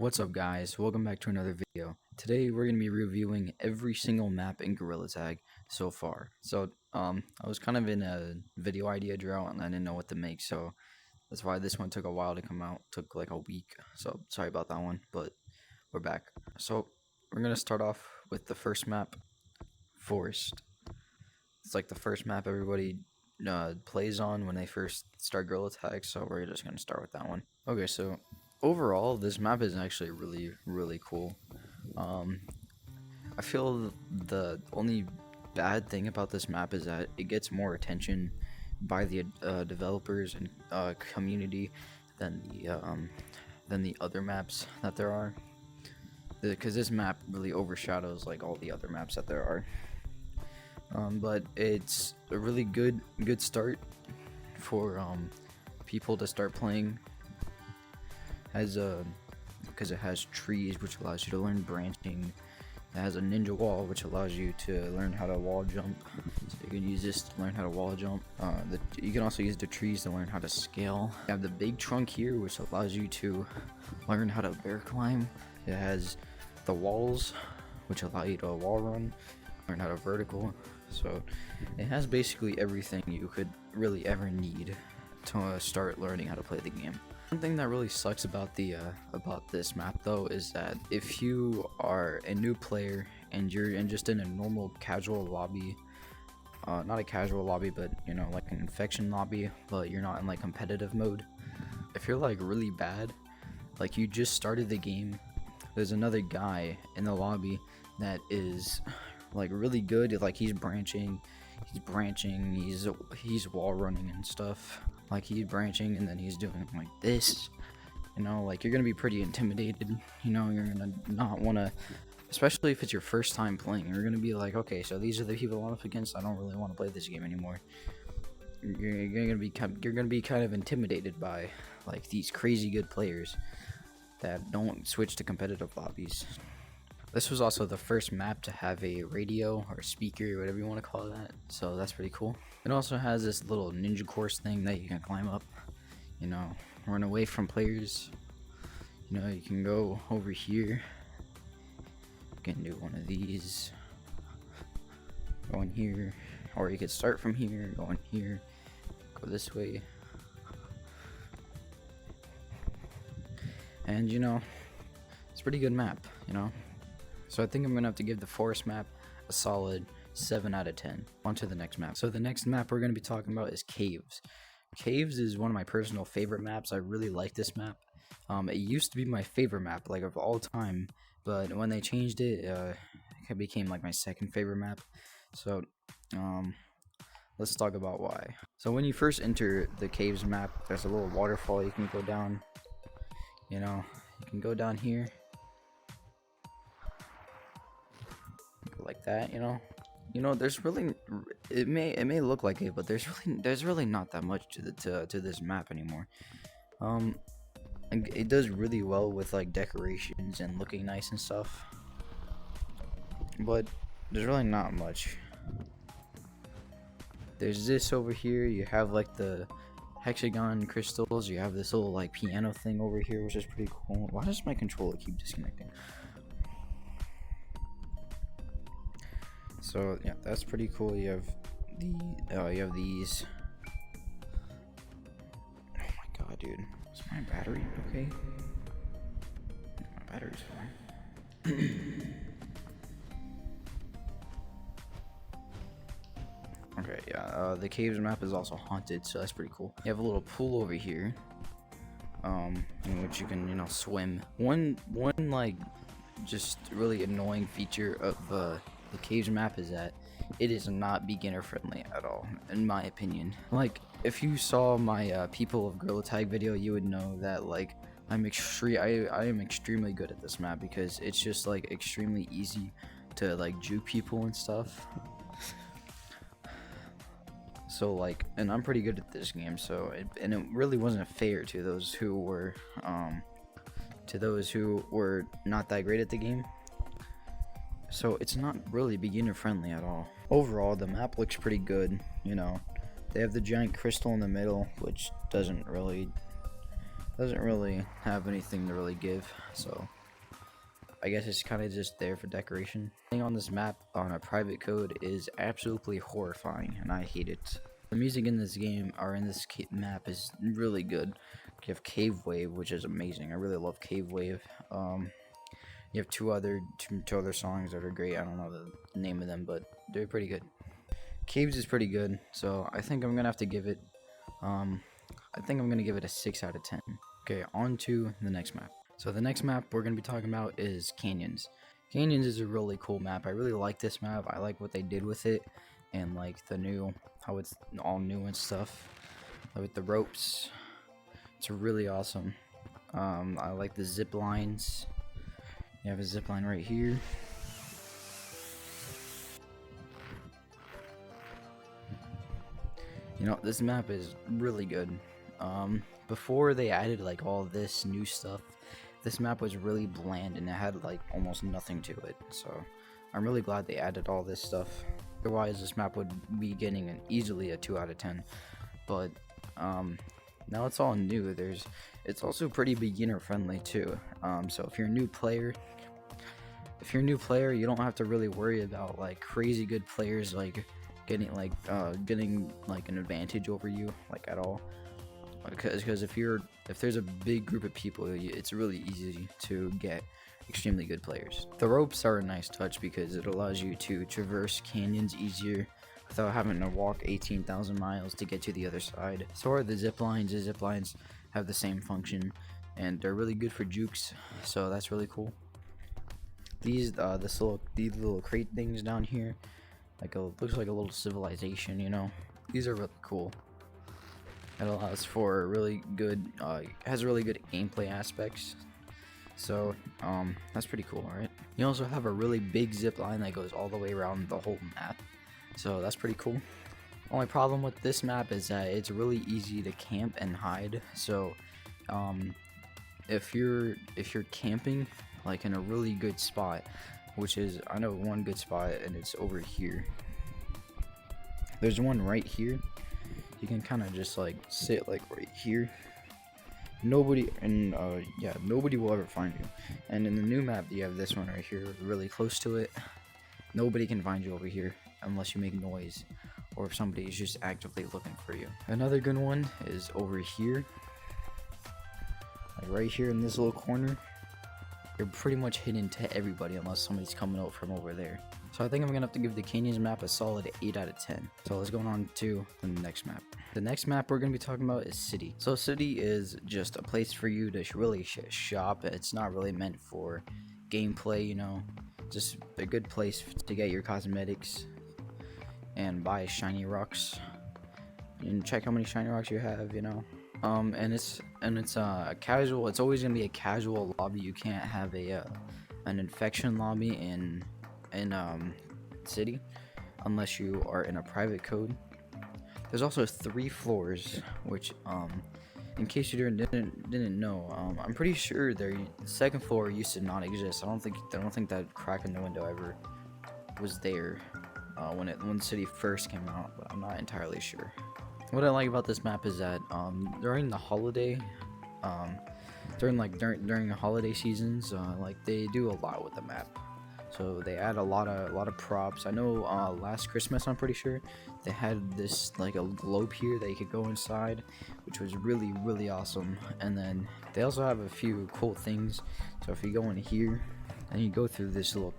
What's up guys, welcome back to another video. Today we're going to be reviewing every single map in Gorilla Tag so far. I was kind of in a video idea drought and I didn't know what to make, so that's why this one took a while to come out. Took like a week, so sorry about that one, but we're back. So we're going to start off with the first map, Forest. It's like the first map everybody plays on when they first start Gorilla Tag, so we're just going to start with that one. Okay, so overall, this map is actually really cool. I feel the only bad thing about this map is that it gets more attention by the developers and community than the other maps that there are. Because this map really overshadows like all the other maps that there are. But it's a really good start for people to start playing. Because it has trees, which allows you to learn branching. It has a ninja wall, which allows you to learn how to wall jump. So you can use this to learn how to wall jump. You can also use the trees to learn how to scale. You have the big trunk here, which allows you to learn how to bear climb. It has the walls, which allow you to wall run, learn how to vertical. So it has basically everything you could really ever need to start learning how to play the game. One thing that really sucks about this map though is that if you are a new player and you're just in a normal casual lobby, not a casual lobby, but you know, like an infection lobby, but you're not in like competitive mode. If you're like really bad, like you just started the game, there's another guy in the lobby that is like really good. Like he's branching, he's wall running and stuff. Like he's branching and then he's doing like this, you know, like you're gonna be pretty intimidated, you know. You're gonna not want to, especially if it's your first time playing, you're gonna be like, okay, so these are the people I'm up against, I don't really want to play this game anymore. You're gonna be kind of intimidated by like these crazy good players that don't switch to competitive lobbies. This was also the first map to have a radio or speaker, whatever you want to call that, so that's pretty cool. It also has this little ninja course thing that you can climb up, you know, run away from players. You know, you can go over here, you can do one of these, go in here, or you could start from here, go in here, go this way. And you know, it's a pretty good map, you know. So I think I'm gonna have to give the Forest map a solid 7 out of 10. On to the next map. So the next map we're gonna be talking about is Caves. Caves is one of my personal favorite maps. I really like this map. It used to be my favorite map, like of all time, but when they changed it, it became like my second favorite map. So let's talk about why. So when you first enter the Caves map, there's a little waterfall you can go down. You know, you can go down here. Like that, you know, there's really, it may look like it, but there's really not that much to this map anymore. And it does really well with like decorations and looking nice and stuff, but there's really not much. There's this over here, you have like the hexagon crystals, you have this little like piano thing over here, which is pretty cool. Why does my controller keep disconnecting? So yeah, that's pretty cool. You have these. Oh my god, dude! Is my battery okay? My battery's fine. Okay, yeah. The Caves map is also haunted, so that's pretty cool. You have a little pool over here, in which you can, you know, swim. One like just really annoying feature of the Caves map is that it is not beginner friendly at all, in my opinion. Like if you saw my people of Gorilla Tag video, you would know that like I am extremely good at this map because it's just like extremely easy to like juke people and stuff. So like, and I'm pretty good at this game, so it really wasn't fair to those who were not that great at the game. So it's not really beginner friendly at all. Overall, the map looks pretty good, you know. They have the giant crystal in the middle, which doesn't really Doesn't really have anything to really give, so I guess it's kind of just there for decoration. Thing on this map on a private code is absolutely horrifying, and I hate it. The music in this game, or in this map, is really good. You have Cave Wave, which is amazing. I really love Cave Wave. You have two other songs that are great. I don't know the name of them, but they're pretty good. Caves is pretty good, so I think I'm gonna have to give it. I think I'm gonna give it a 6 out of 10. Okay, on to the next map. So the next map we're gonna be talking about is Canyons. Canyons is a really cool map. I really like this map. I like what they did with it, and like how it's all new and stuff. With the ropes, it's really awesome. I like the zip lines. You have a zip line right here. You know, this map is really good. Before they added like all this new stuff, this map was really bland and it had like almost nothing to it. So I'm really glad they added all this stuff. Otherwise, this map would be getting easily a 2 out of 10. But now it's all new. It's also pretty beginner friendly too. So if you're a new player, you don't have to really worry about like crazy good players like getting an advantage over you like at all. Because if there's a big group of people, it's really easy to get extremely good players. The ropes are a nice touch because it allows you to traverse canyons easier without having to walk 18,000 miles to get to the other side. So are the zip lines. The zip lines have the same function, and they're really good for jukes. So that's really cool. These little crate things down here, looks like a little civilization. You know, these are really cool. It allows for really good, has really good gameplay aspects. So that's pretty cool, right? You also have a really big zip line that goes all the way around the whole map. So that's pretty cool. Only problem with this map is that it's really easy to camp and hide. So if you're camping like in a really good spot, which is, I know one good spot, and it's over here. There's one right here. You can kind of just like sit like right here. Nobody will ever find you. And in the new map, you have this one right here, really close to it. Nobody can find you over here unless you make noise, or if somebody is just actively looking for you. Another good one is over here, like right here in this little corner. You're pretty much hidden to everybody unless somebody's coming out from over there. So I think I'm gonna have to give the Canyons map a solid 8 out of 10. So let's go on to the next map. The next map we're gonna be talking about is City. So City is just a place for you to really shop. It's not really meant for gameplay, you know, just a good place to get your cosmetics and buy shiny rocks and check how many shiny rocks you have, you know. And it's a casual. It's always gonna be a casual lobby. You can't have an infection lobby in City unless you are in a private code. There's also 3 floors, which in case you didn't know, I'm pretty sure the second floor used to not exist. I don't think that crack in the window ever was there when City first came out, but I'm not entirely sure. What I like about this map is that during the holiday, during the holiday seasons, like they do a lot with the map. So they add a lot of props. I know last Christmas, I'm pretty sure, they had this like a globe here that you could go inside, which was really awesome. And then they also have a few cool things. So if you go in here and you go through these little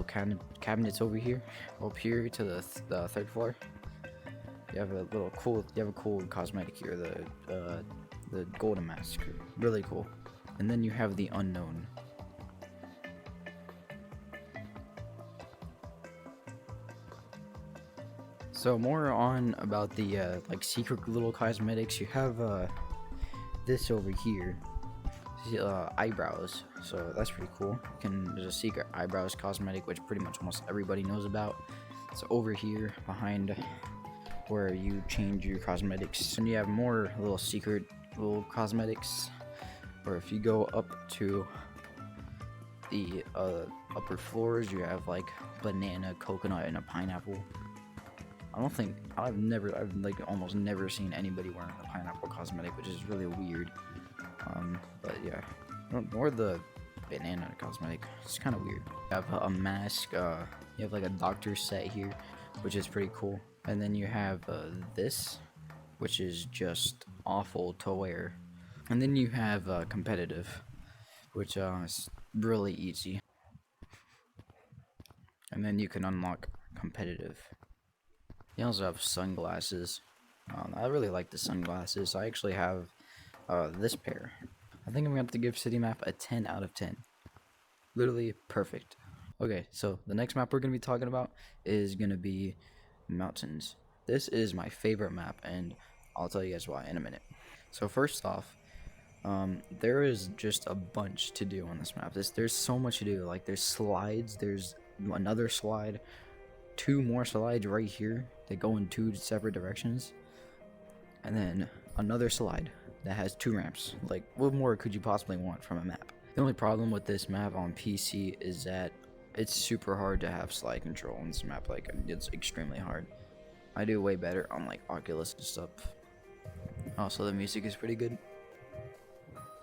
cabinets over here, up here to the 3rd floor, you have a cool cosmetic here, the golden mask, really cool. And then you have the unknown. So more on about the like secret little cosmetics. You have this over here, eyebrows. So that's pretty cool. There's a secret eyebrows cosmetic which pretty much almost everybody knows about. It's over here behind where you change your cosmetics, and you have more secret little cosmetics. Or if you go up to the upper floors, you have like banana, coconut, and a pineapple. I've like almost never seen anybody wearing a pineapple cosmetic, which is really weird. But yeah, or the banana cosmetic. It's kind of weird. You have a mask. You have like a doctor set here, which is pretty cool. And then you have this, which is just awful to wear. And then you have competitive, which is really easy. And then you can unlock competitive. You also have sunglasses. I really like the sunglasses. I actually have this pair. I think I'm gonna have to give City Map a 10 out of 10. Literally perfect. Okay, so the next map we're gonna be talking about is gonna be mountains. This is my favorite map, and I'll tell you guys why in a minute. So first off, there is just a bunch to do on this map. There's so much to do. Like there's slides, there's another slide, 2 more slides right here that go in 2 separate directions, and then another slide that has 2 ramps. Like, what more could you possibly want from a map? The only problem with this map on PC is that it's super hard to have slide control on this map. Like, it's extremely hard. I do way better on like Oculus and stuff. Also, the music is pretty good.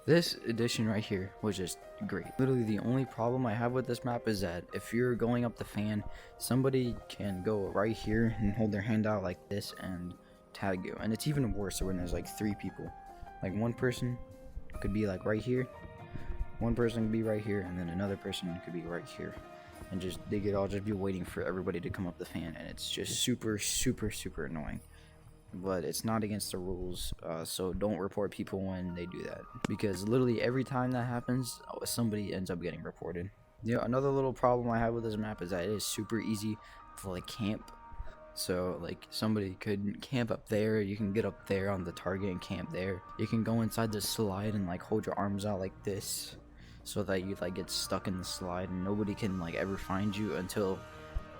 This edition right here was just great. Literally the only problem I have with this map is that if you're going up the fan, somebody can go right here and hold their hand out like this and tag you. And it's even worse when there's like 3 people. Like one person could be like right here, one person could be right here, and then another person could be right here. And just they could all just be waiting for everybody to come up the fan, and it's just super annoying. But it's not against the rules, so don't report people when they do that, because literally every time that happens, somebody ends up getting reported. Yeah, another little problem I have with this map is that it is super easy to like camp. So like somebody could camp up there, you can get up there on the target and camp there. You can go inside the slide and like hold your arms out like this, so that you like get stuck in the slide and nobody can like ever find you until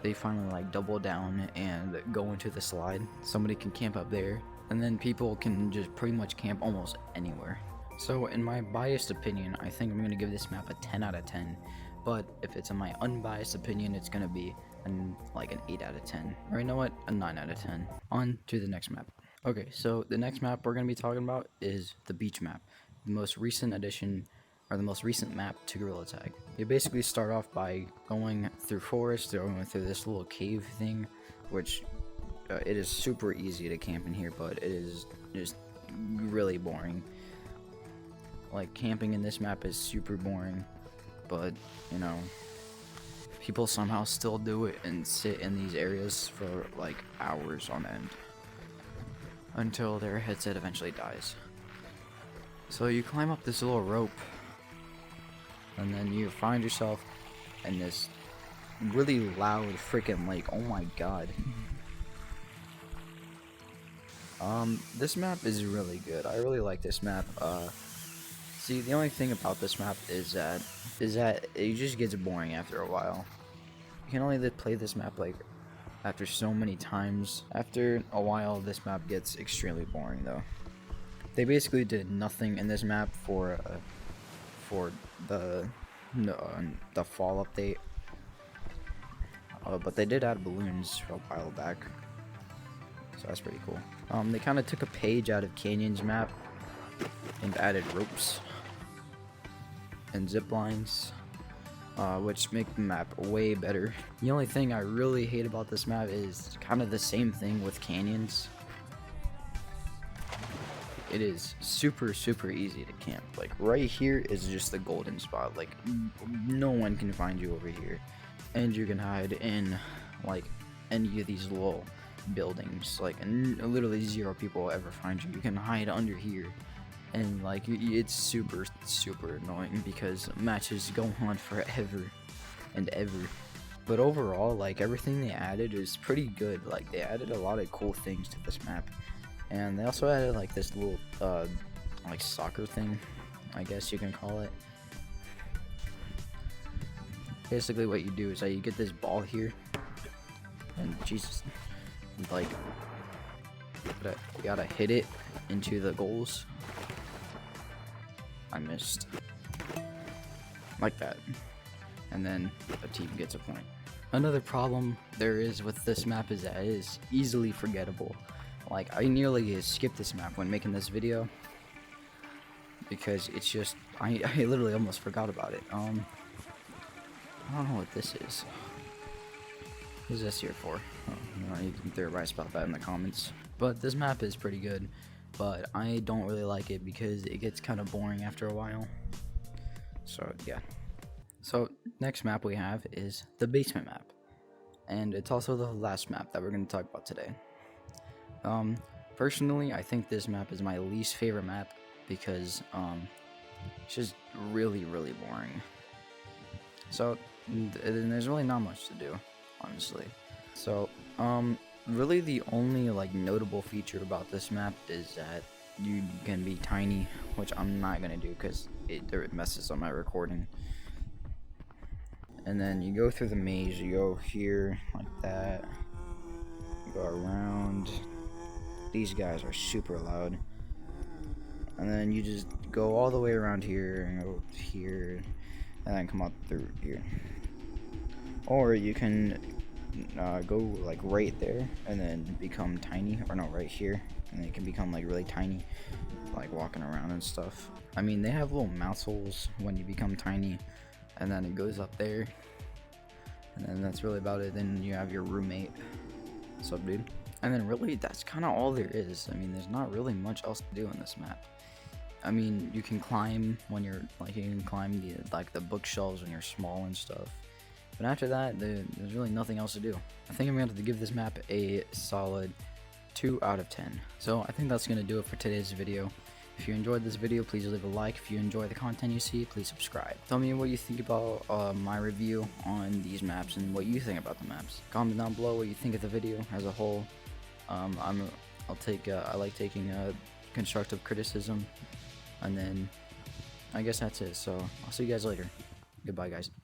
they finally like double down and go into the slide. Somebody can camp up there, and then people can just pretty much camp almost anywhere. So in my biased opinion, I think I'm gonna give this map a 10 out of 10. But if it's in my unbiased opinion, it's gonna be like an 8 out of 10. Or you know what? A 9 out of 10. On to the next map. Okay, so the next map we're gonna be talking about is the beach map. The most recent addition, or the most recent map to Gorilla Tag. You basically start off by going through forest, going through this little cave thing, which it is super easy to camp in here, but it is just really boring. Like, camping in this map is super boring, but you know, people somehow still do it and sit in these areas for like hours on end until their headset eventually dies. So you climb up this little rope, and then you find yourself in this really loud freaking lake. Oh my god. This map is really good. I really like this map. See, the only thing about this map is that it just gets boring after a while. You can only play this map like after so many times. After a while, this map gets extremely boring though. They basically did nothing in this map for the fall update, but they did add balloons a while back, so that's pretty cool. They kind of took a page out of Canyon's map and added ropes and zip lines, which make the map way better. The only thing I really hate about this map is kind of the same thing with Canyons. It is super easy to camp. Like right here is just the golden spot. Like no one can find you over here, and you can hide in like any of these little buildings. Like literally 0 people will ever find you. You can hide under here, and like it's super annoying because matches go on forever and ever. But overall, like everything they added is pretty good. Like they added a lot of cool things to this map. And they also added like this little like soccer thing, I guess you can call it. Basically what you do is that you get this ball here, and Jesus, like you gotta hit it into the goals. I missed. Like that. And then a team gets a point. Another problem there is with this map is that it is easily forgettable. Like, I nearly skipped this map when making this video because it's just I literally almost forgot about it. I don't know what this is. What is this here for? Oh, you can theorize about that in the comments. But this map is pretty good, but I don't really like it because it gets kind of boring after a while. So yeah. So next map we have is the basement map, and it's also the last map that we're going to talk about today. Personally, I think this map is my least favorite map because it's just really boring. So there's really not much to do, honestly. So really the only like notable feature about this map is that you can be tiny, which I'm not gonna do because it messes up my recording. And then you go through the maze, you go here like that, you go around. These guys are super loud. And then you just go all the way around here and go here and then come up through here. Or you can go like right there and then become tiny, or no, right here, and then it can become like really tiny, like walking around and stuff. I mean, they have little mouse holes when you become tiny, and then it goes up there, and then that's really about it. Then you have your roommate. What's up, dude? And then really that's kind of all there is. I mean, there's not really much else to do in this map. I mean, you can climb when you're like, you can climb the bookshelves when you're small and stuff. But after that, there's really nothing else to do. I think I'm going to have to give this map a solid 2 out of 10. So I think that's going to do it for today's video. If you enjoyed this video, please leave a like. If you enjoy the content you see, please subscribe. Tell me what you think about my review on these maps and what you think about the maps. Comment down below what you think of the video as a whole. I like taking constructive criticism, and then I guess that's it. So I'll see you guys later. Goodbye, guys.